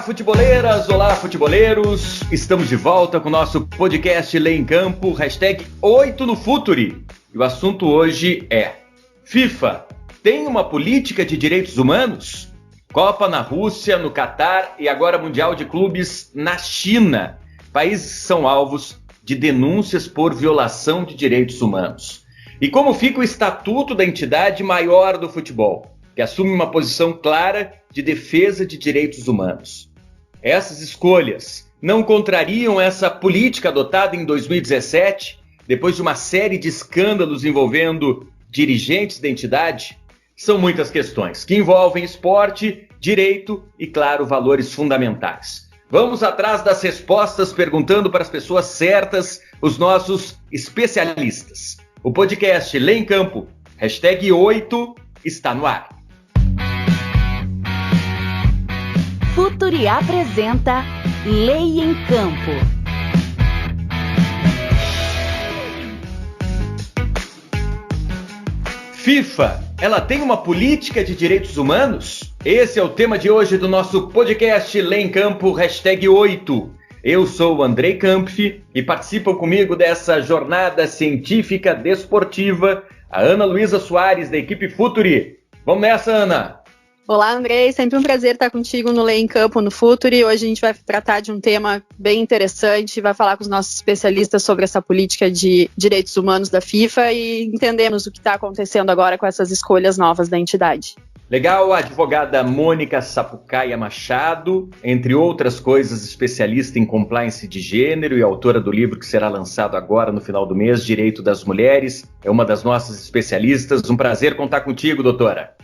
futeboleiras, olá futeboleiros, estamos de volta com o nosso podcast Lê em Campo, hashtag 8 no Futuri. E o assunto hoje é: FIFA tem uma política de direitos humanos? Copa na Rússia, no Catar e agora Mundial de Clubes na China. Países que são alvos de denúncias por violação de direitos humanos. E como fica o estatuto da entidade maior do futebol, que assume uma posição clara de defesa de direitos humanos? Essas escolhas não contrariam essa política adotada em 2017, depois de uma série de escândalos envolvendo dirigentes da entidade? São muitas questões que envolvem esporte, direito e, claro, valores fundamentais. Vamos atrás das respostas perguntando para as pessoas certas, os nossos especialistas. O podcast Lê em Campo, hashtag 8, está no ar. Futuri apresenta Lei em Campo. FIFA, ela tem uma política de direitos humanos? Esse é o tema de hoje do nosso podcast Lê em Campo, hashtag 8. Eu sou o Andrei Kampf e participam comigo dessa jornada científica desportiva a Ana Luísa Soares, da equipe Futuri. Vamos nessa, Ana! Olá, Andrei, sempre um prazer estar contigo no Lê em Campo, no Futuri. Hoje a gente vai tratar de um tema bem interessante, vai falar com os nossos especialistas sobre essa política de direitos humanos da FIFA e entendemos o que está acontecendo agora com essas escolhas novas da entidade. Legal, a advogada Mônica Sapucaia Machado, entre outras coisas, especialista em compliance de gênero e autora do livro que será lançado agora no final do mês, Direito das Mulheres, é uma das nossas especialistas. Um prazer contar contigo, doutora.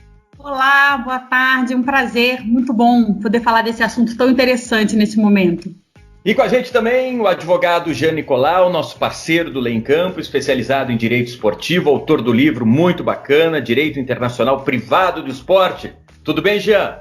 Olá, boa tarde, um prazer, muito bom poder falar desse assunto tão interessante nesse momento. E com a gente também o advogado Jean Nicolau, nosso parceiro do Lê em Campo, especializado em direito esportivo, autor do livro muito bacana, Direito Internacional Privado do Esporte. Tudo bem, Jean?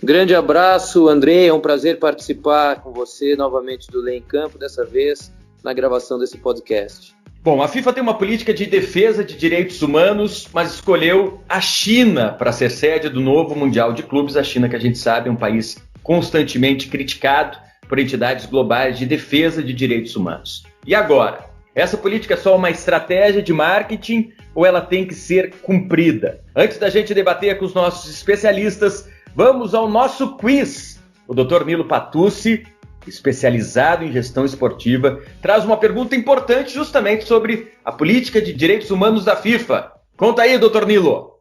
Um grande abraço, André, é um prazer participar com você novamente do Lê em Campo, dessa vez na gravação desse podcast. Bom, a FIFA tem uma política de defesa de direitos humanos, mas escolheu a China para ser sede do novo Mundial de Clubes. A China, que a gente sabe, é um país constantemente criticado por entidades globais de defesa de direitos humanos. E agora? Essa política é só uma estratégia de marketing ou ela tem que ser cumprida? Antes da gente debater com os nossos especialistas, vamos ao nosso quiz. O Dr. Nilo Patucci, especializado em gestão esportiva, traz uma pergunta importante justamente sobre a política de direitos humanos da FIFA. Conta aí, Dr. Nilo.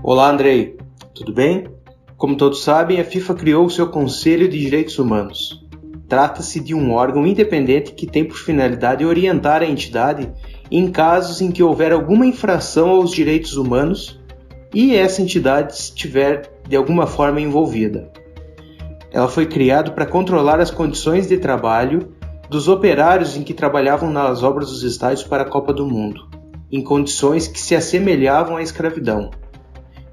Olá, Andrei. Tudo bem? Como todos sabem, a FIFA criou o seu Conselho de Direitos Humanos. Trata-se de um órgão independente que tem por finalidade orientar a entidade em casos em que houver alguma infração aos direitos humanos e essa entidade estiver de alguma forma envolvida. Ela foi criada para controlar as condições de trabalho dos operários em que trabalhavam nas obras dos estádios para a Copa do Mundo, em condições que se assemelhavam à escravidão.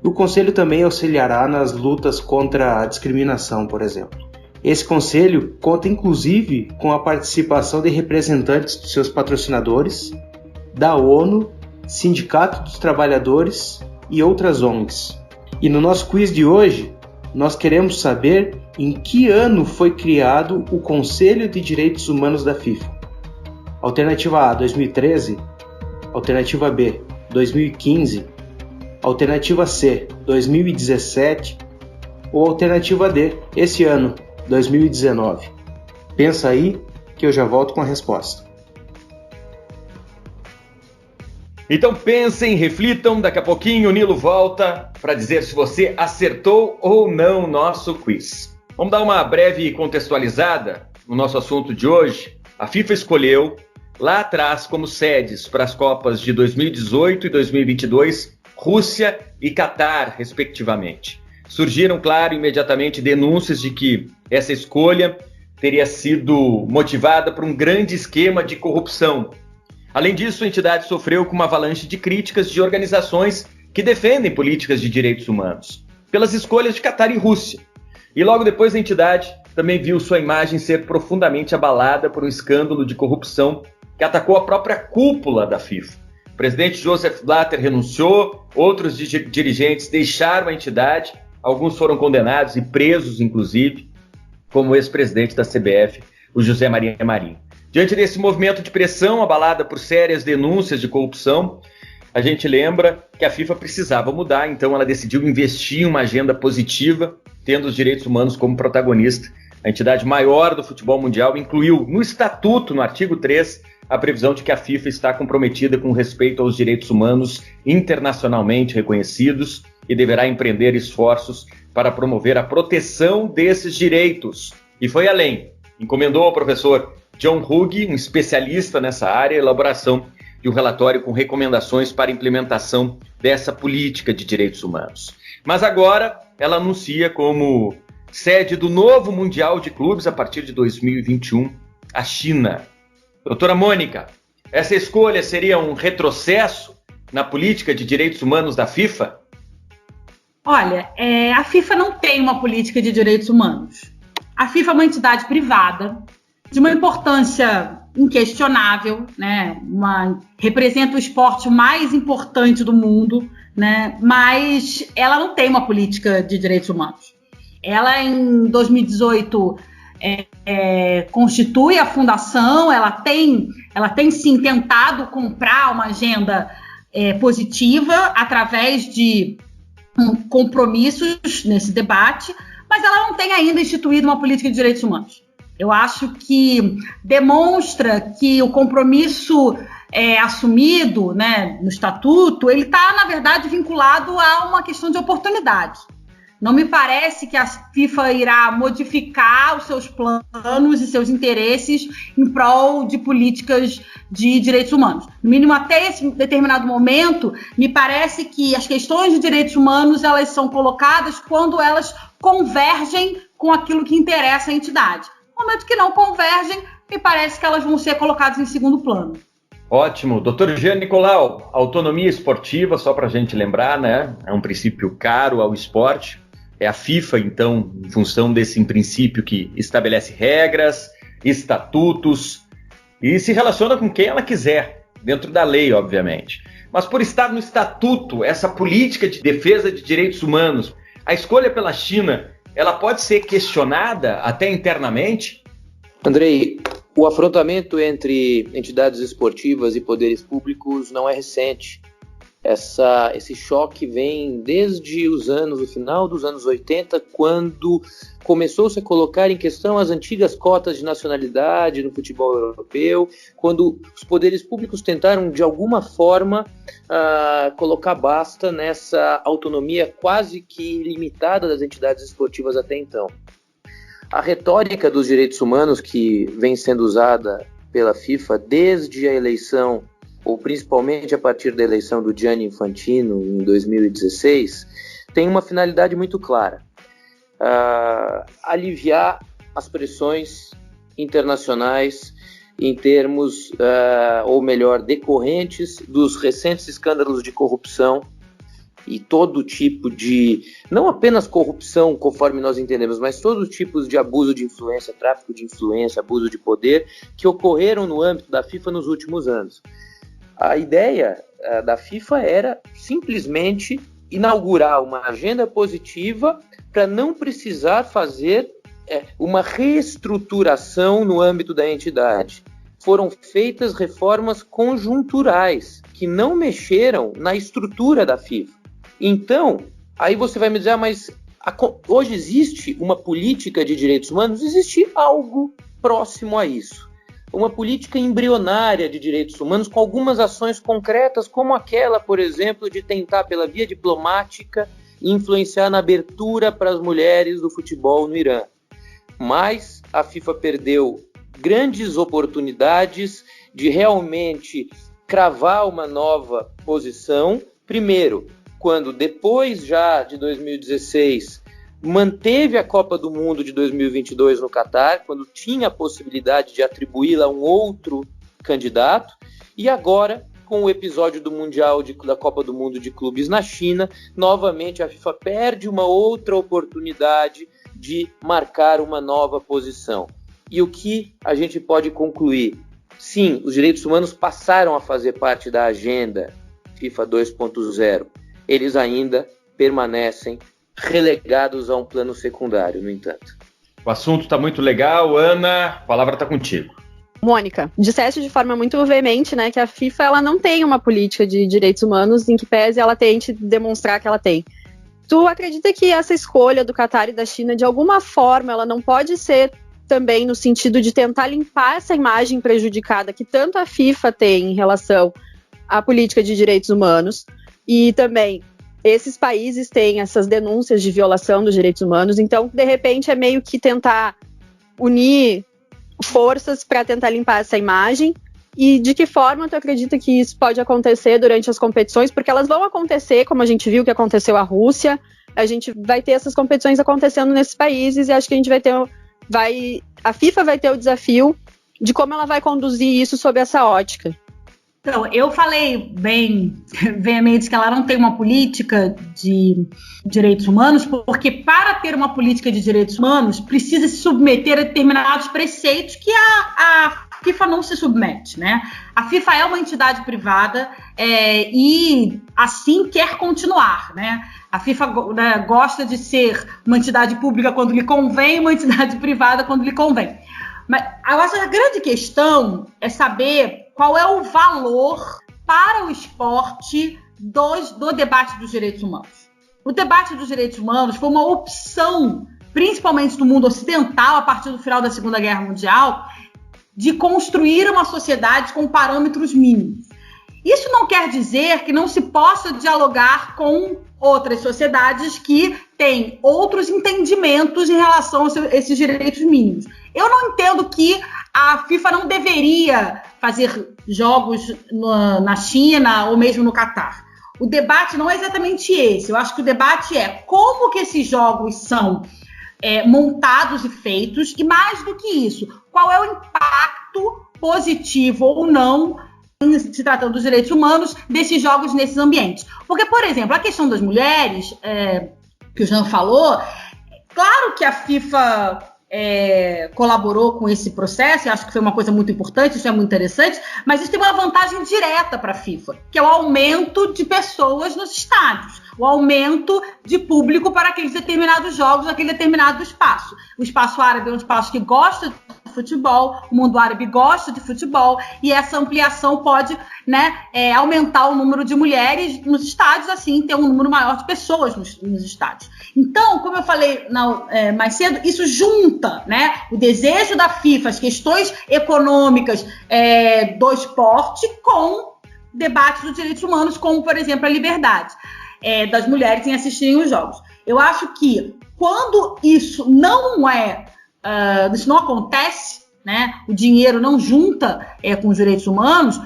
O Conselho também auxiliará nas lutas contra a discriminação, por exemplo. Esse Conselho conta inclusive com a participação de representantes dos seus patrocinadores, da ONU, Sindicato dos Trabalhadores e outras ONGs. E no nosso quiz de hoje, nós queremos saber em que ano foi criado o Conselho de Direitos Humanos da FIFA. Alternativa A, 2013. Alternativa B, 2015. Alternativa C, 2017. Ou alternativa D, esse ano, 2019. Pensa aí que eu já volto com a resposta. Então pensem, reflitam, daqui a pouquinho o Nilo volta para dizer se você acertou ou não o nosso quiz. Vamos dar uma breve contextualizada no nosso assunto de hoje. A FIFA escolheu lá atrás como sedes para as Copas de 2018 e 2022, Rússia e Catar, respectivamente. Surgiram, claro, imediatamente denúncias de que essa escolha teria sido motivada por um grande esquema de corrupção. Além disso, a entidade sofreu com uma avalanche de críticas de organizações que defendem políticas de direitos humanos, pelas escolhas de Catar e Rússia. E logo depois a entidade também viu sua imagem ser profundamente abalada por um escândalo de corrupção que atacou a própria cúpula da FIFA. O presidente Joseph Blatter renunciou, outros dirigentes deixaram a entidade, Alguns foram condenados e presos, inclusive, como o ex-presidente da CBF, o José Maria Marinho. Diante desse movimento de pressão, abalada por sérias denúncias de corrupção, a gente lembra que a FIFA precisava mudar, então ela decidiu investir em uma agenda positiva, tendo os direitos humanos como protagonista. A entidade maior do futebol mundial incluiu no estatuto, no artigo 3, a previsão de que a FIFA está comprometida com respeito aos direitos humanos internacionalmente reconhecidos e deverá empreender esforços para promover a proteção desses direitos. E foi além. Encomendou ao professor John Hughes, um especialista nessa área, a elaboração de um relatório com recomendações para a implementação dessa política de direitos humanos. Mas agora ela anuncia como sede do novo Mundial de Clubes a partir de 2021, a China. Doutora Mônica, essa escolha seria um retrocesso na política de direitos humanos da FIFA? Olha, a FIFA não tem uma política de direitos humanos. A FIFA é uma entidade privada, de uma importância inquestionável, né? Representa o esporte mais importante do mundo, né? Mas ela não tem uma política de direitos humanos. Ela, em 2018, constitui a fundação, ela tem sim tentado comprar uma agenda positiva através de compromissos nesse debate, mas ela não tem ainda instituído uma política de direitos humanos. Eu acho que demonstra que o compromisso assumido, né, no estatuto, ele está, na verdade, vinculado a uma questão de oportunidade. Não me parece que a FIFA irá modificar os seus planos e seus interesses em prol de políticas de direitos humanos. No mínimo, até esse determinado momento, me parece que as questões de direitos humanos elas são colocadas quando elas convergem com aquilo que interessa a entidade. No momento que não convergem, me parece que elas vão ser colocadas em segundo plano. Ótimo. Doutor Jean Nicolau, autonomia esportiva, só para a gente lembrar, né? É um princípio caro ao esporte. É a FIFA, então, em função desse princípio que estabelece regras, estatutos e se relaciona com quem ela quiser, dentro da lei, obviamente. Mas por estar no estatuto, essa política de defesa de direitos humanos, a escolha pela China, ela pode ser questionada até internamente? Andrei, o afrontamento entre entidades esportivas e poderes públicos não é recente. Esse choque vem desde o final dos anos 80, quando começou-se a colocar em questão as antigas cotas de nacionalidade no futebol europeu, quando os poderes públicos tentaram, de alguma forma, colocar basta nessa autonomia quase que ilimitada das entidades esportivas até então. A retórica dos direitos humanos que vem sendo usada pela FIFA desde a eleição, ou principalmente a partir da eleição do Gianni Infantino em 2016, tem uma finalidade muito clara: aliviar as pressões internacionais em termos, ou melhor, decorrentes dos recentes escândalos de corrupção e todo tipo de, não apenas corrupção conforme nós entendemos, mas todos os tipos de abuso de influência, tráfico de influência, abuso de poder que ocorreram no âmbito da FIFA nos últimos anos. A ideia da FIFA era simplesmente inaugurar uma agenda positiva para não precisar fazer uma reestruturação no âmbito da entidade. Foram feitas reformas conjunturais que não mexeram na estrutura da FIFA. Então, aí você vai me dizer, mas hoje existe uma política de direitos humanos? Existe algo próximo a isso. Uma política embrionária de direitos humanos com algumas ações concretas, como aquela, por exemplo, de tentar, pela via diplomática, influenciar na abertura para as mulheres do futebol no Irã. Mas a FIFA perdeu grandes oportunidades de realmente cravar uma nova posição. Primeiro, quando depois já de 2016... manteve a Copa do Mundo de 2022 no Catar, quando tinha a possibilidade de atribuí-la a um outro candidato, e agora, com o episódio do Mundial da Copa do Mundo de Clubes na China, novamente a FIFA perde uma outra oportunidade de marcar uma nova posição. E o que a gente pode concluir? Sim, os direitos humanos passaram a fazer parte da agenda FIFA 2.0. Eles ainda permanecem relegados a um plano secundário, no entanto. O assunto está muito legal. Ana, a palavra está contigo. Mônica, disseste de forma muito veemente, né, que a FIFA ela não tem uma política de direitos humanos em que pese ela tente demonstrar que ela tem. Tu acredita que essa escolha do Catar e da China, de alguma forma, ela não pode ser também no sentido de tentar limpar essa imagem prejudicada que tanto a FIFA tem em relação à política de direitos humanos, e também esses países têm essas denúncias de violação dos direitos humanos, então, de repente, é meio que tentar unir forças para tentar limpar essa imagem? E de que forma tu acredita que isso pode acontecer durante as competições? Porque elas vão acontecer, como a gente viu que aconteceu a Rússia, a gente vai ter essas competições acontecendo nesses países, e acho que a gente a FIFA vai ter o desafio de como ela vai conduzir isso sob essa ótica. Então, eu falei bem veemente que ela não tem uma política de direitos humanos, porque para ter uma política de direitos humanos, precisa se submeter a determinados preceitos que a FIFA não se submete, né? A FIFA é uma entidade privada e assim quer continuar, né? A FIFA gosta de ser uma entidade pública quando lhe convém, uma entidade privada quando lhe convém. Mas eu acho que a grande questão é saber qual é o valor para o esporte do debate dos direitos humanos. O debate dos direitos humanos foi uma opção, principalmente no mundo ocidental, a partir do final da Segunda Guerra Mundial, de construir uma sociedade com parâmetros mínimos. Isso não quer dizer que não se possa dialogar com outras sociedades que têm outros entendimentos em relação a esses direitos mínimos. Eu não entendo que a FIFA não deveria fazer jogos na China ou mesmo no Catar. O debate não é exatamente esse. Eu acho que o debate é como que esses jogos são montados e feitos, e mais do que isso, qual é o impacto positivo ou não, se tratando dos direitos humanos, desses jogos nesses ambientes. Porque, por exemplo, a questão das mulheres, que o Jean falou, claro que a FIFA colaborou com esse processo, e acho que foi uma coisa muito importante, isso é muito interessante, mas isso tem uma vantagem direta para a FIFA, que é o aumento de pessoas nos estádios, o aumento de público para aqueles determinados jogos, naquele determinado espaço. O espaço árabe é um espaço que gosta de futebol, o mundo árabe gosta de futebol, e essa ampliação pode, aumentar o número de mulheres nos estádios, assim, ter um número maior de pessoas nos estádios. Então, como eu falei mais cedo, isso junta, o desejo da FIFA, as questões econômicas do esporte com debates dos direitos humanos, como, por exemplo, a liberdade das mulheres em assistirem os jogos. Eu acho que quando isso não acontece, o dinheiro não junta com os direitos humanos,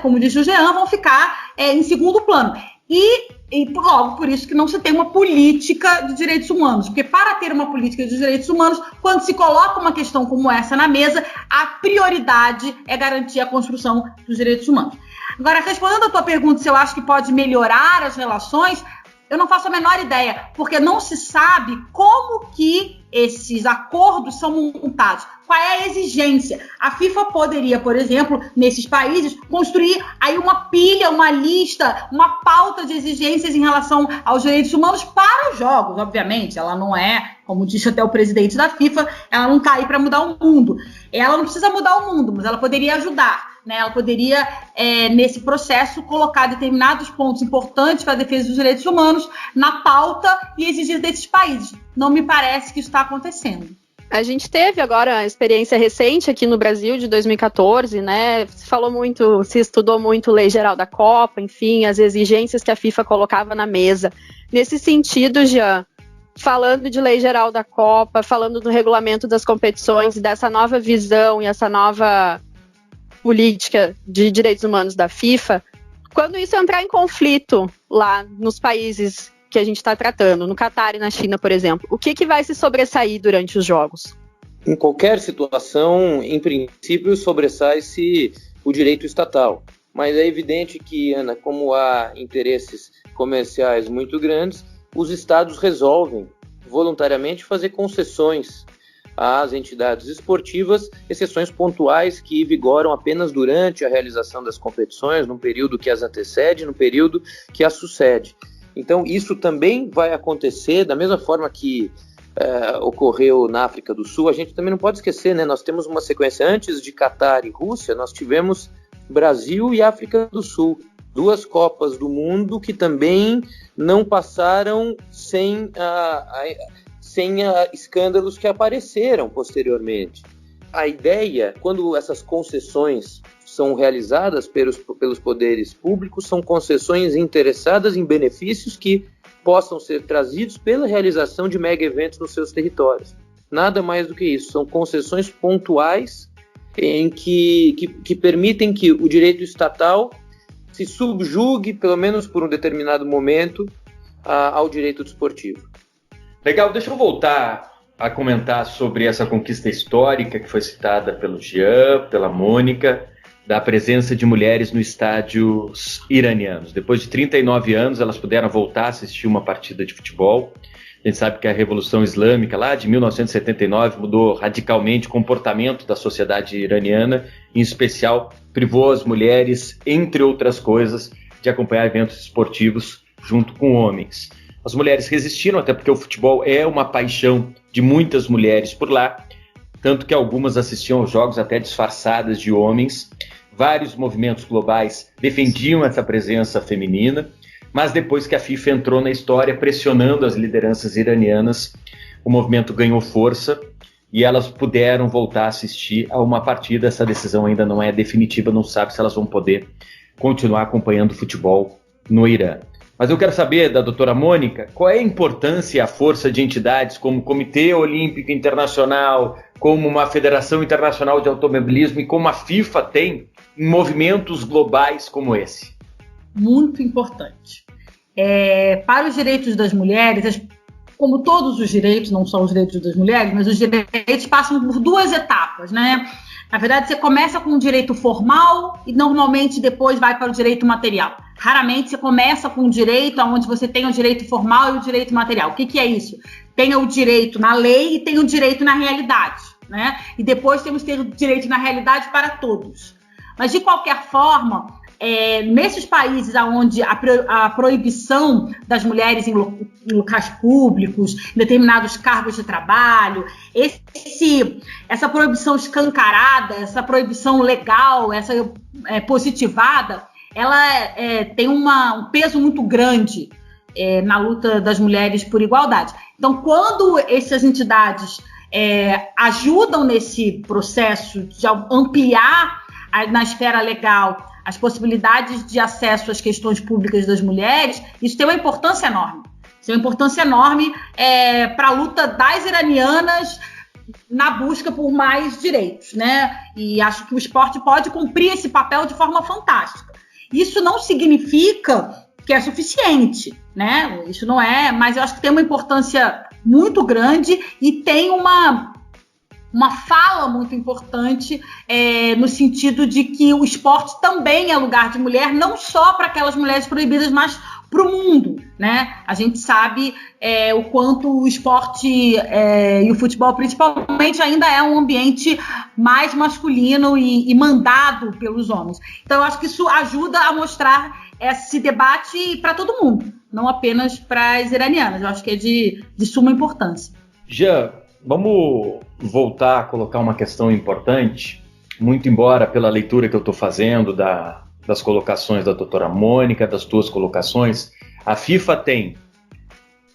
como disse o Jean, vão ficar em segundo plano. E logo por isso que não se tem uma política de direitos humanos, porque para ter uma política de direitos humanos, quando se coloca uma questão como essa na mesa, a prioridade é garantir a construção dos direitos humanos. Agora, respondendo a tua pergunta se eu acho que pode melhorar as relações, eu não faço a menor ideia, porque não se sabe como que esses acordos são montados. Qual é a exigência? A FIFA poderia, por exemplo, nesses países, construir aí uma pilha, uma lista, uma pauta de exigências em relação aos direitos humanos para os jogos, obviamente. Ela não é, como disse até o presidente da FIFA, ela não está aí para mudar o mundo. Ela não precisa mudar o mundo, mas ela poderia ajudar. Ela poderia, nesse processo, colocar determinados pontos importantes para a defesa dos direitos humanos na pauta e exigir desses países. Não me parece que isso está acontecendo. A gente teve agora a experiência recente aqui no Brasil, de 2014, se estudou muito Lei Geral da Copa, enfim, as exigências que a FIFA colocava na mesa. Nesse sentido, Jean, falando de Lei Geral da Copa, falando do regulamento das competições, dessa nova visão e essa nova política de direitos humanos da FIFA, quando isso entrar em conflito lá nos países que a gente está tratando, no Catar e na China, por exemplo, o que vai se sobressair durante os jogos? Em qualquer situação, em princípio, sobressai-se o direito estatal. Mas é evidente que, Ana, como há interesses comerciais muito grandes, os estados resolvem voluntariamente fazer concessões às entidades esportivas, exceções pontuais que vigoram apenas durante a realização das competições, no período que as antecede, no período que as sucede. Então, isso também vai acontecer da mesma forma que ocorreu na África do Sul. A gente também não pode esquecer, né? Nós temos uma sequência antes de Catar e Rússia, nós tivemos Brasil e África do Sul, 2 Copas do Mundo que também não passaram sem escândalos que apareceram posteriormente. A ideia, quando essas concessões são realizadas pelos poderes públicos, são concessões interessadas em benefícios que possam ser trazidos pela realização de mega eventos nos seus territórios. Nada mais do que isso, são concessões pontuais em que permitem que o direito estatal se subjugue, pelo menos por um determinado momento, ao direito desportivo. Legal, deixa eu voltar a comentar sobre essa conquista histórica que foi citada pelo Jean, pela Mônica, da presença de mulheres nos estádios iranianos. Depois de 39 anos, elas puderam voltar a assistir uma partida de futebol. A gente sabe que a Revolução Islâmica, lá de 1979, mudou radicalmente o comportamento da sociedade iraniana, em especial privou as mulheres, entre outras coisas, de acompanhar eventos esportivos junto com homens. As mulheres resistiram, até porque o futebol é uma paixão de muitas mulheres por lá, tanto que algumas assistiam aos jogos até disfarçadas de homens. Vários movimentos globais defendiam essa presença feminina, mas depois que a FIFA entrou na história pressionando as lideranças iranianas, o movimento ganhou força e elas puderam voltar a assistir a uma partida. Essa decisão ainda não é definitiva, não sabe se elas vão poder continuar acompanhando o futebol no Irã. Mas eu quero saber da doutora Mônica, qual é a importância e a força de entidades como o Comitê Olímpico Internacional, como uma Federação Internacional de Automobilismo e como a FIFA tem em movimentos globais como esse? Muito importante. Para os direitos das mulheres, como todos os direitos, não só os direitos das mulheres, mas os direitos passam por 2 etapas, né? Na verdade, você começa com o direito formal e normalmente depois vai para o direito material. Raramente você começa com o direito onde você tem o direito formal e o direito material. O que é isso? Tem o direito na lei e tem o direito na realidade, né? E depois temos que ter o direito na realidade para todos. Mas, de qualquer forma, nesses países onde a proibição das mulheres em locais públicos, em determinados cargos de trabalho, essa proibição escancarada, essa proibição legal, essa positivada, ela tem um peso muito grande na luta das mulheres por igualdade. Então, quando essas entidades ajudam nesse processo de ampliar na esfera legal as possibilidades de acesso às questões públicas das mulheres, isso tem uma importância enorme. Isso tem uma importância enorme para a luta das iranianas na busca por mais direitos, né? E acho que o esporte pode cumprir esse papel de forma fantástica. Isso não significa que é suficiente, né? Isso não é, mas eu acho que tem uma importância muito grande e tem uma fala muito importante no sentido de que o esporte também é lugar de mulher, não só para aquelas mulheres proibidas, mas para o mundo, né? A gente sabe o quanto o esporte e o futebol principalmente ainda é um ambiente mais masculino e mandado pelos homens. Então eu acho que isso ajuda a mostrar esse debate para todo mundo, não apenas para as iranianas. Eu acho que é de suma importância. Jean, vamos voltar a colocar uma questão importante, muito embora pela leitura que eu estou fazendo das colocações da doutora Mônica, das tuas colocações, a FIFA tem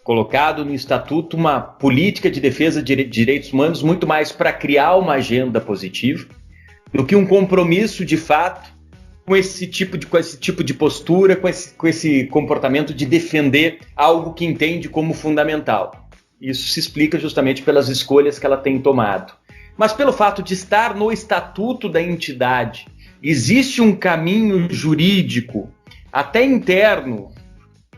colocado no estatuto uma política de defesa de direitos humanos muito mais para criar uma agenda positiva do que um compromisso de fato com esse tipo de postura, com esse comportamento de defender algo que entende como fundamental. Isso se explica justamente pelas escolhas que ela tem tomado. Mas pelo fato de estar no estatuto da entidade, existe um caminho jurídico, até interno,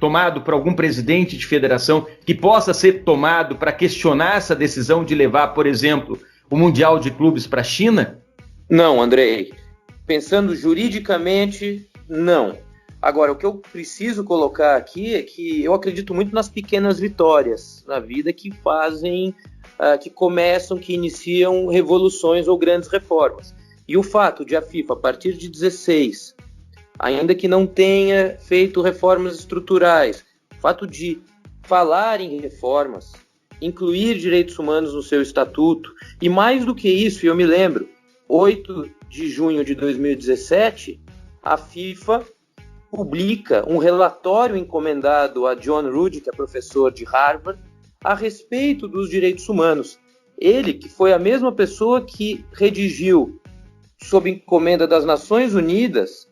tomado por algum presidente de federação, que possa ser tomado para questionar essa decisão de levar, por exemplo, o Mundial de Clubes para a China? Não, Andrei. Pensando juridicamente, não. Agora, o que eu preciso colocar aqui é que eu acredito muito nas pequenas vitórias na vida que fazem, que começam, que iniciam revoluções ou grandes reformas. E o fato de a FIFA, a partir de 16, ainda que não tenha feito reformas estruturais, fato de falar em reformas, incluir direitos humanos no seu estatuto, e mais do que isso, eu me lembro, 8 de junho de 2017, a FIFA publica um relatório encomendado a John Ruddy, que é professor de Harvard, a respeito dos direitos humanos. Ele, que foi a mesma pessoa que redigiu, sob encomenda das Nações Unidas,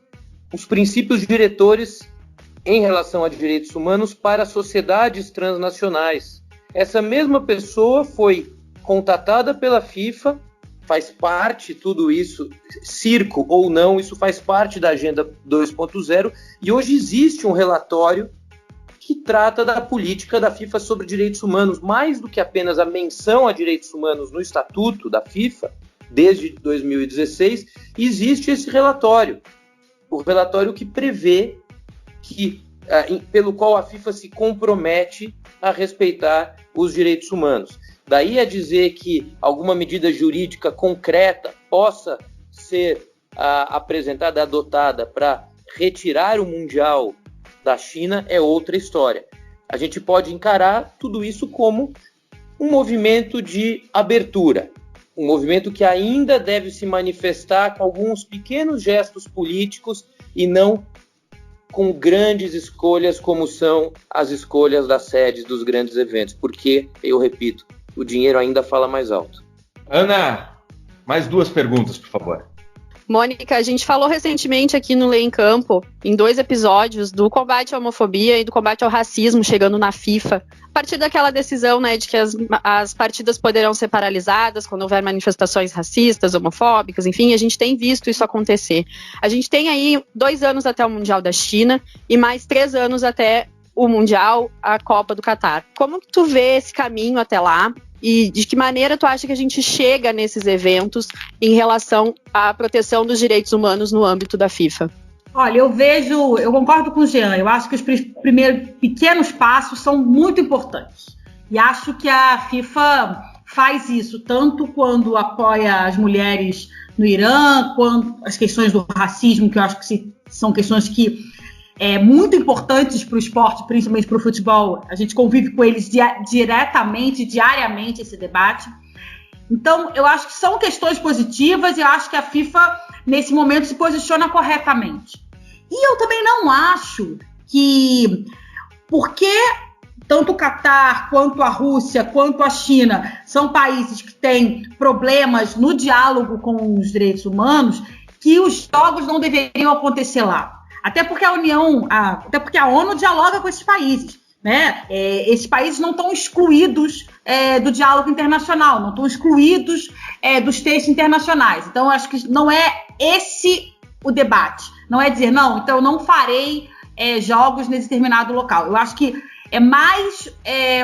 os princípios diretores em relação a direitos humanos para sociedades transnacionais. Essa mesma pessoa foi contatada pela FIFA, faz parte, tudo isso, circo ou não, isso faz parte da Agenda 2.0, e hoje existe um relatório que trata da política da FIFA sobre direitos humanos, mais do que apenas a menção a direitos humanos no Estatuto da FIFA, desde 2016, existe esse relatório. O relatório que prevê que, pelo qual a FIFA se compromete a respeitar os direitos humanos. Daí a dizer que alguma medida jurídica concreta possa ser apresentada, adotada para retirar o Mundial da China é outra história. A gente pode encarar tudo isso como um movimento de abertura, um movimento que ainda deve se manifestar com alguns pequenos gestos políticos e não com grandes escolhas como são as escolhas das sedes dos grandes eventos, porque, eu repito, o dinheiro ainda fala mais alto. Ana, mais 2 perguntas, por favor. Mônica, a gente falou recentemente aqui no Lei em Campo, em 2 episódios, do combate à homofobia e do combate ao racismo chegando na FIFA, a partir daquela decisão, né, de que as partidas poderão ser paralisadas quando houver manifestações racistas, homofóbicas, enfim, a gente tem visto isso acontecer. A gente tem aí 2 anos até o Mundial da China e mais 3 anos até o Mundial, a Copa do Catar. Como que tu vê esse caminho até lá? E de que maneira tu acha que a gente chega nesses eventos em relação à proteção dos direitos humanos no âmbito da FIFA? Olha, eu concordo com o Jean, eu acho que os primeiros pequenos passos são muito importantes. E acho que a FIFA faz isso, tanto quando apoia as mulheres no Irã, quanto as questões do racismo, que eu acho que são questões que muito importantes para o esporte, principalmente para o futebol. A gente convive com eles diretamente, diariamente, esse debate. Então, eu acho que são questões positivas e eu acho que a FIFA, nesse momento, se posiciona corretamente. E eu também não acho que, porque tanto o Catar, quanto a Rússia, quanto a China são países que têm problemas no diálogo com os direitos humanos, que os jogos não deveriam acontecer lá. Até porque a ONU dialoga com esses países, né? Esses países não estão excluídos do diálogo internacional, não estão excluídos dos textos internacionais. Então, eu acho que não é esse o debate. Não é dizer, não, então eu não farei jogos nesse determinado local. Eu acho que é mais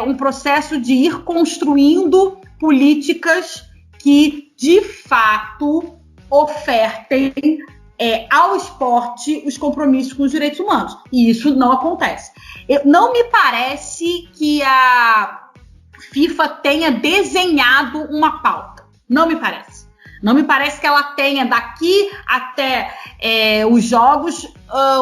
um processo de ir construindo políticas que, de fato, ofertem ao esporte os compromissos com os direitos humanos. E isso não acontece. Não me parece que a FIFA tenha desenhado uma pauta. Não me parece. Não me parece que ela tenha, daqui até os jogos,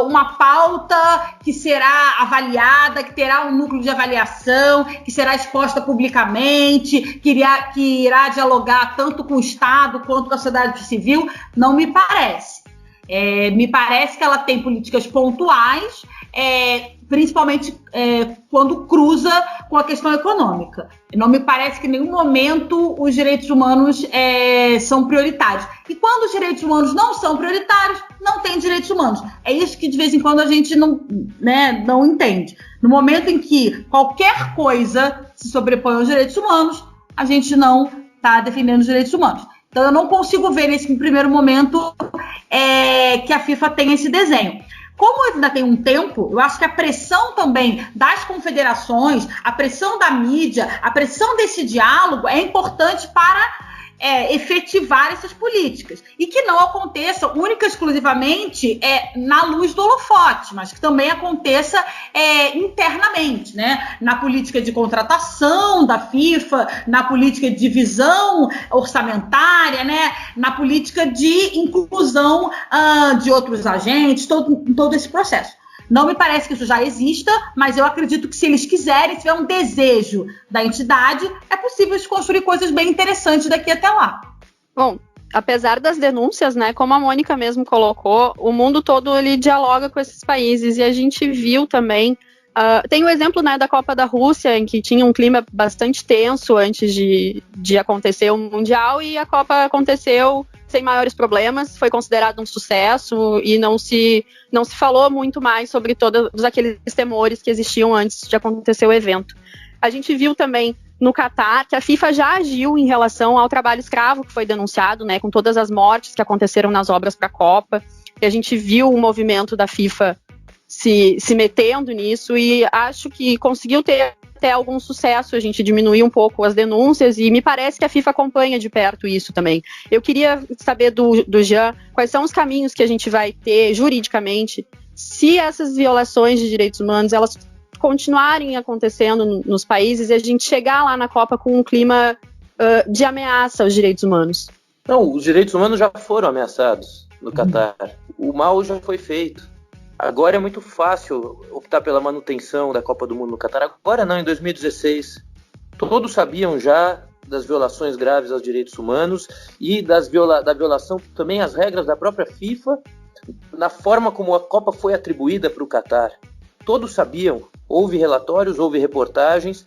uma pauta que será avaliada, que terá um núcleo de avaliação, que será exposta publicamente, que irá dialogar tanto com o Estado quanto com a sociedade civil. Não me parece. Me parece que ela tem políticas pontuais, principalmente quando cruza com a questão econômica. Não me parece que em nenhum momento os direitos humanos são prioritários. E quando os direitos humanos não são prioritários, não tem direitos humanos. É isso que de vez em quando a gente não entende. No momento em que qualquer coisa se sobrepõe aos direitos humanos, a gente não está defendendo os direitos humanos. Então, eu não consigo ver nesse primeiro momento que a FIFA tenha esse desenho. Como ainda tem um tempo, eu acho que a pressão também das confederações, a pressão da mídia, a pressão desse diálogo é importante para efetivar essas políticas. E que não aconteça única e exclusivamente na luz do holofote, mas que também aconteça internamente, né? Na política de contratação da FIFA, na política de divisão orçamentária, né? Na política de inclusão de outros agentes, todo esse processo. Não me parece que isso já exista, mas eu acredito que se eles quiserem, se tiver um desejo da entidade, é possível construir coisas bem interessantes daqui até lá. Bom, apesar das denúncias, né, como a Mônica mesmo colocou, o mundo todo ele dialoga com esses países, e a gente viu também, tem o exemplo, né, da Copa da Rússia, em que tinha um clima bastante tenso antes de acontecer o Mundial, e a Copa aconteceu sem maiores problemas, foi considerado um sucesso, e não se falou muito mais sobre todos aqueles temores que existiam antes de acontecer o evento. A gente viu também no Catar que a FIFA já agiu em relação ao trabalho escravo que foi denunciado, né, com todas as mortes que aconteceram nas obras para a Copa, e a gente viu o movimento da FIFA se metendo nisso, e acho que conseguiu ter até algum sucesso. A gente diminuiu um pouco as denúncias, e me parece que a FIFA acompanha de perto isso também. Eu queria saber do Jean quais são os caminhos que a gente vai ter juridicamente se essas violações de direitos humanos elas continuarem acontecendo nos países, e a gente chegar lá na Copa com um clima de ameaça aos direitos humanos. Não, os direitos humanos já foram ameaçados no Catar. O mal já foi feito. Agora é muito fácil optar pela manutenção da Copa do Mundo no Catar. Agora não, em 2016. Todos sabiam já das violações graves aos direitos humanos e da violação também às regras da própria FIFA, na forma como a Copa foi atribuída para o Catar. Todos sabiam, houve relatórios, houve reportagens,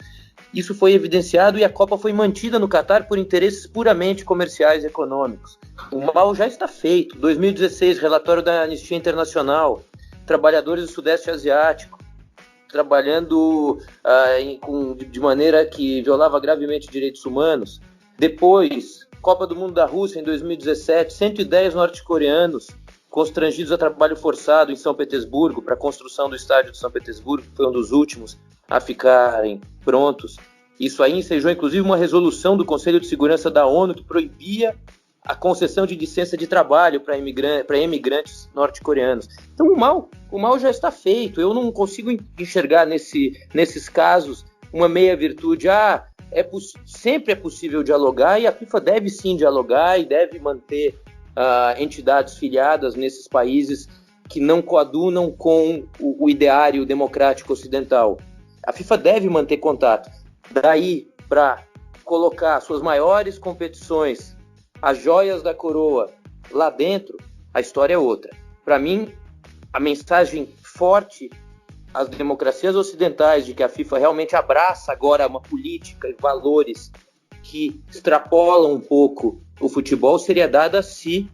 isso foi evidenciado, e a Copa foi mantida no Catar por interesses puramente comerciais e econômicos. O mal já está feito. 2016, relatório da Anistia Internacional, trabalhadores do Sudeste Asiático, trabalhando de maneira que violava gravemente direitos humanos. Depois, Copa do Mundo da Rússia, em 2017, 110 norte-coreanos constrangidos a trabalho forçado em São Petersburgo, para a construção do estádio de São Petersburgo, que foi um dos últimos a ficarem prontos. Isso aí ensejou, inclusive, uma resolução do Conselho de Segurança da ONU que proibia a concessão de licença de trabalho para imigrantes norte-coreanos. Então o mal já está feito. Eu não consigo enxergar nesses casos uma meia-virtude. Sempre é possível dialogar, e a FIFA deve sim dialogar e deve manter entidades filiadas nesses países que não coadunam com o ideário democrático ocidental. A FIFA deve manter contato. Daí para colocar suas maiores competições, as joias da coroa, lá dentro, a história é outra. Para mim, a mensagem forte às democracias ocidentais de que a FIFA realmente abraça agora uma política e valores que extrapolam um pouco o futebol seria dada se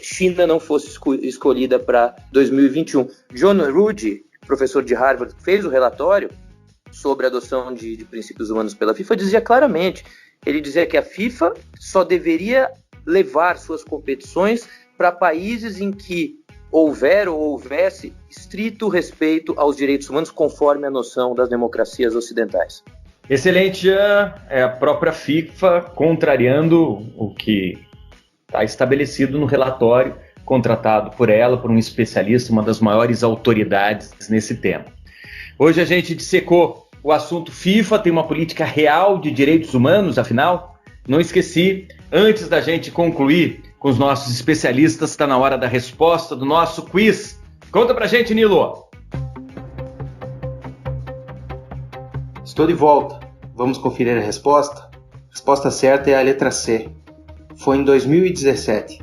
China não fosse escolhida para 2021. John Ruddy, professor de Harvard, fez o relatório sobre a adoção de princípios humanos pela FIFA, dizia claramente, ele dizia que a FIFA só deveria levar suas competições para países em que houvesse estrito respeito aos direitos humanos, conforme a noção das democracias ocidentais. Excelente, Jean. É a própria FIFA contrariando o que está estabelecido no relatório contratado por ela, por um especialista, uma das maiores autoridades nesse tema. Hoje a gente dissecou o assunto FIFA, tem uma política real de direitos humanos, afinal? Não esqueci, antes da gente concluir com os nossos especialistas, está na hora da resposta do nosso quiz. Conta pra gente, Nilo. Estou de volta. Vamos conferir a resposta? A resposta certa é a letra C. Foi em 2017.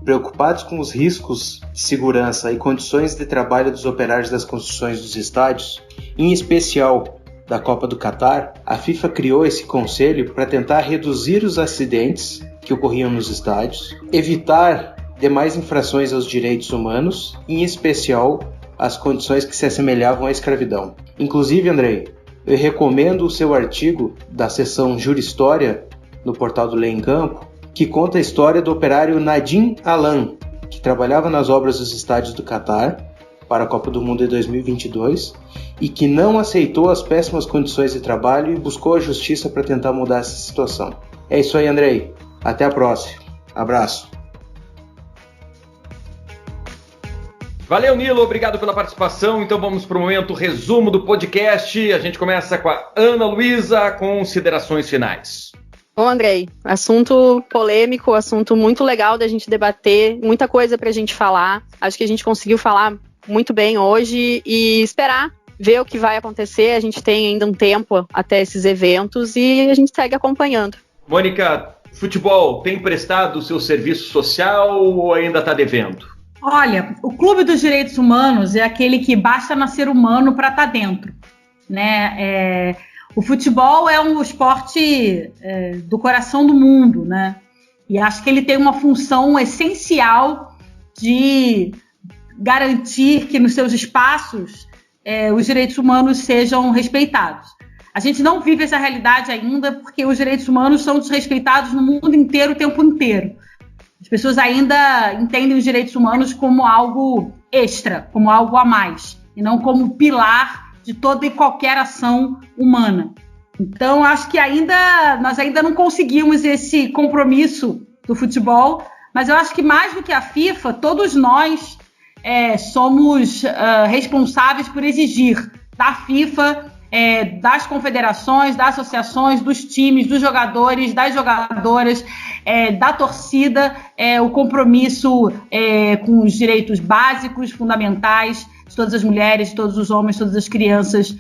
Preocupados com os riscos de segurança e condições de trabalho dos operários das construções dos estádios, em especial da Copa do Catar, a FIFA criou esse conselho para tentar reduzir os acidentes que ocorriam nos estádios, evitar demais infrações aos direitos humanos, em especial as condições que se assemelhavam à escravidão. Inclusive, Andrei, eu recomendo o seu artigo da seção Jura História no portal do Lei em Campo, que conta a história do operário Nadim Alam, que trabalhava nas obras dos estádios do Catar para a Copa do Mundo de 2022 e que não aceitou as péssimas condições de trabalho e buscou a justiça para tentar mudar essa situação. É isso aí, Andrei. Até a próxima. Abraço. Valeu, Nilo. Obrigado pela participação. Então vamos para o momento resumo do podcast. A gente começa com a Ana Luísa, considerações finais. Bom, Andrei, assunto polêmico, assunto muito legal da gente debater, muita coisa pra gente falar. Acho que a gente conseguiu falar muito bem hoje e esperar ver o que vai acontecer. A gente tem ainda um tempo até esses eventos e a gente segue acompanhando. Mônica, futebol tem prestado o seu serviço social ou ainda está devendo? Olha, o Clube dos Direitos Humanos é aquele que basta nascer humano para estar dentro, né? O futebol é um esporte do coração do mundo, né? E acho que ele tem uma função essencial de garantir que nos seus espaços os direitos humanos sejam respeitados. A gente não vive essa realidade ainda porque os direitos humanos são desrespeitados no mundo inteiro o tempo inteiro. As pessoas ainda entendem os direitos humanos como algo extra, como algo a mais, e não como pilar de toda e qualquer ação humana. Então, acho que nós ainda não conseguimos esse compromisso do futebol, mas eu acho que mais do que a FIFA, todos nós somos responsáveis por exigir da FIFA, das confederações, das associações, dos times, dos jogadores, das jogadoras, da torcida, o compromisso com os direitos básicos, fundamentais de todas as mulheres, de todos os homens, de todas as crianças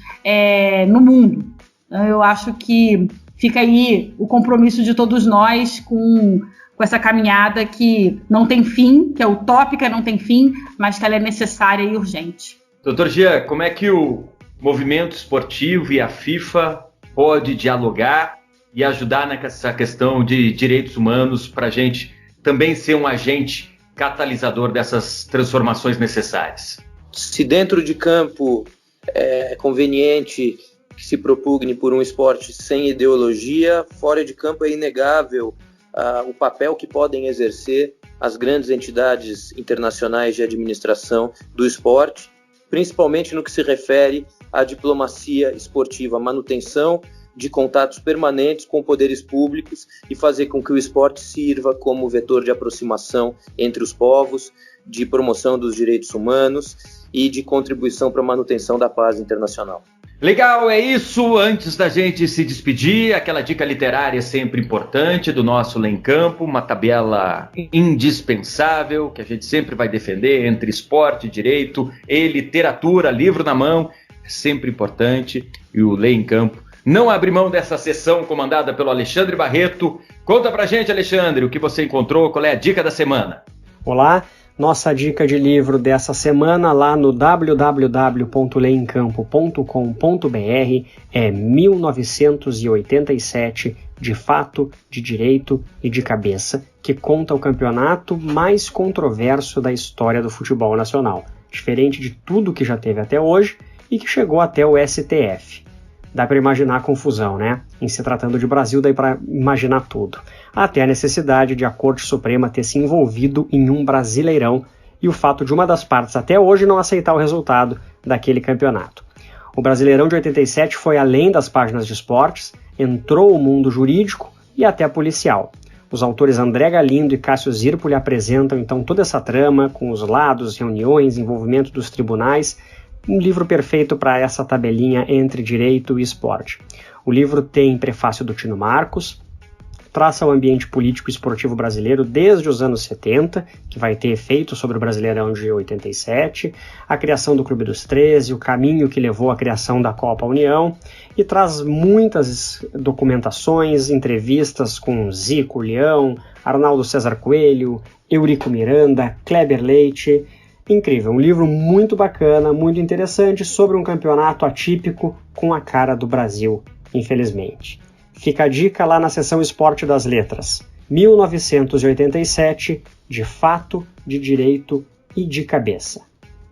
no mundo. Eu acho que fica aí o compromisso de todos nós com essa caminhada que não tem fim, que é utópica, não tem fim, mas que ela é necessária e urgente. Doutor Jean, como é que o movimento esportivo e a FIFA pode dialogar e ajudar nessa questão de direitos humanos para a gente também ser um agente catalisador dessas transformações necessárias? Se dentro de campo é conveniente que se propugne por um esporte sem ideologia, fora de campo é inegável o papel que podem exercer as grandes entidades internacionais de administração do esporte, principalmente no que se refere à diplomacia esportiva, a manutenção de contatos permanentes com poderes públicos e fazer com que o esporte sirva como vetor de aproximação entre os povos, de promoção dos direitos humanos e de contribuição para a manutenção da paz internacional. Legal, é isso. Antes da gente se despedir, aquela dica literária sempre importante do nosso Lê em Campo, uma tabela indispensável que a gente sempre vai defender entre esporte, direito e literatura, livro na mão, é sempre importante. E o Lê em Campo não abre mão dessa sessão comandada pelo Alexandre Barreto. Conta pra gente, Alexandre, o que você encontrou, qual é a dica da semana? Olá, nossa dica de livro dessa semana lá no www.leemcampo.com.br é 1987, de fato, de direito e de cabeça, que conta o campeonato mais controverso da história do futebol nacional, diferente de tudo que já teve até hoje e que chegou até o STF. Dá para imaginar a confusão, né? Em se tratando de Brasil, dá para imaginar tudo. Até a necessidade de a Corte Suprema ter se envolvido em um Brasileirão e o fato de uma das partes até hoje não aceitar o resultado daquele campeonato. O Brasileirão de 87 foi além das páginas de esportes, entrou o mundo jurídico e até policial. Os autores André Galindo e Cássio Zirpoli apresentam então toda essa trama, com os lados, reuniões, envolvimento dos tribunais. Um livro perfeito para essa tabelinha entre direito e esporte. O livro tem prefácio do Tino Marcos, traça o ambiente político e esportivo brasileiro desde os anos 70, que vai ter efeito sobre o Brasileirão de 87, a criação do Clube dos 13, o caminho que levou à criação da Copa União, e traz muitas documentações, entrevistas com Zico, Leão, Arnaldo César Coelho, Eurico Miranda, Kleber Leite. Incrível, um livro muito bacana, muito interessante, sobre um campeonato atípico com a cara do Brasil, infelizmente. Fica a dica lá na seção Esporte das Letras. 1987, de fato, de direito e de cabeça.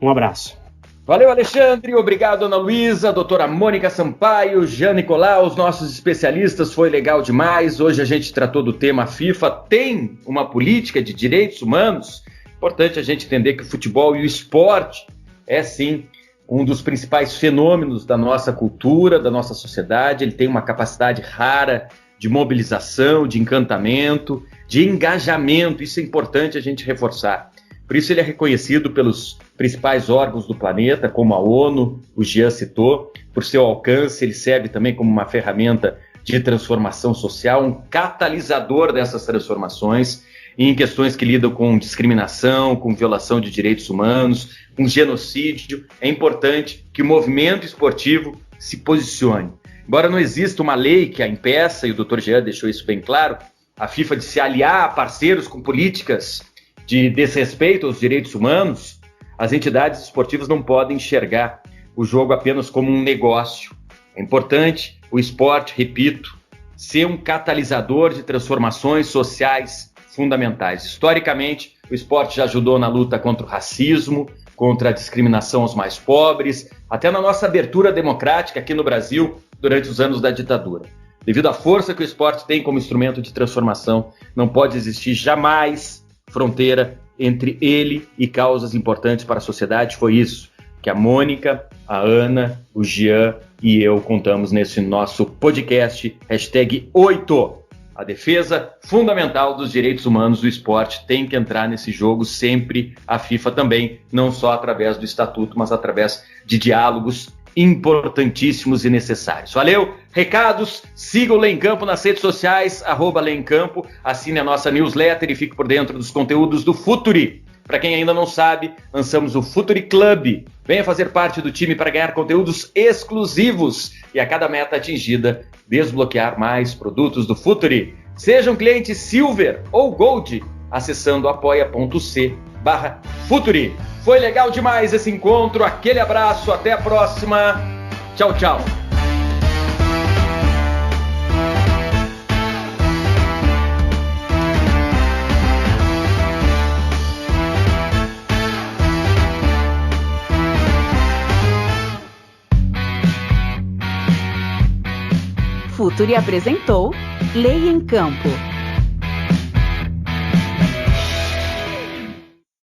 Um abraço. Valeu, Alexandre. Obrigado, Ana Luísa, doutora Mônica Sampaio, Jean Nicolau, os nossos especialistas. Foi legal demais. Hoje a gente tratou do tema FIFA. Tem uma política de direitos humanos? Importante a gente entender que o futebol e o esporte é, sim, um dos principais fenômenos da nossa cultura, da nossa sociedade. Ele tem uma capacidade rara de mobilização, de encantamento, de engajamento. Isso é importante a gente reforçar. Por isso ele é reconhecido pelos principais órgãos do planeta, como a ONU, o Jean citou. Por seu alcance, ele serve também como uma ferramenta de transformação social, um catalisador dessas transformações. e em questões que lidam com discriminação, com violação de direitos humanos, com genocídio. É importante que o movimento esportivo se posicione. Embora não exista uma lei que a impeça, e o Dr. Jean deixou isso bem claro, a FIFA de se aliar a parceiros com políticas de desrespeito aos direitos humanos, as entidades esportivas não podem enxergar o jogo apenas como um negócio. É importante o esporte, repito, ser um catalisador de transformações sociais fundamentais. Historicamente, o esporte já ajudou na luta contra o racismo, contra a discriminação aos mais pobres, até na nossa abertura democrática aqui no Brasil durante os anos da ditadura. Devido à força que o esporte tem como instrumento de transformação, não pode existir jamais fronteira entre ele e causas importantes para a sociedade. Foi isso que a Mônica, a Ana, o Jean e eu contamos nesse nosso podcast, #8. A defesa fundamental dos direitos humanos do esporte tem que entrar nesse jogo sempre, a FIFA também, não só através do estatuto, mas através de diálogos importantíssimos e necessários. Valeu? Recados, siga o Lê em Campo nas redes sociais, @Lê em Campo, assine a nossa newsletter e fique por dentro dos conteúdos do Futuri. Para quem ainda não sabe, lançamos o Futuri Club. Venha fazer parte do time para ganhar conteúdos exclusivos e a cada meta atingida, desbloquear mais produtos do Futuri. Seja um cliente Silver ou Gold, acessando apoia.c/Futuri. Foi legal demais esse encontro, aquele abraço, até a próxima. Tchau, tchau. Futuri apresentou Lei em Campo.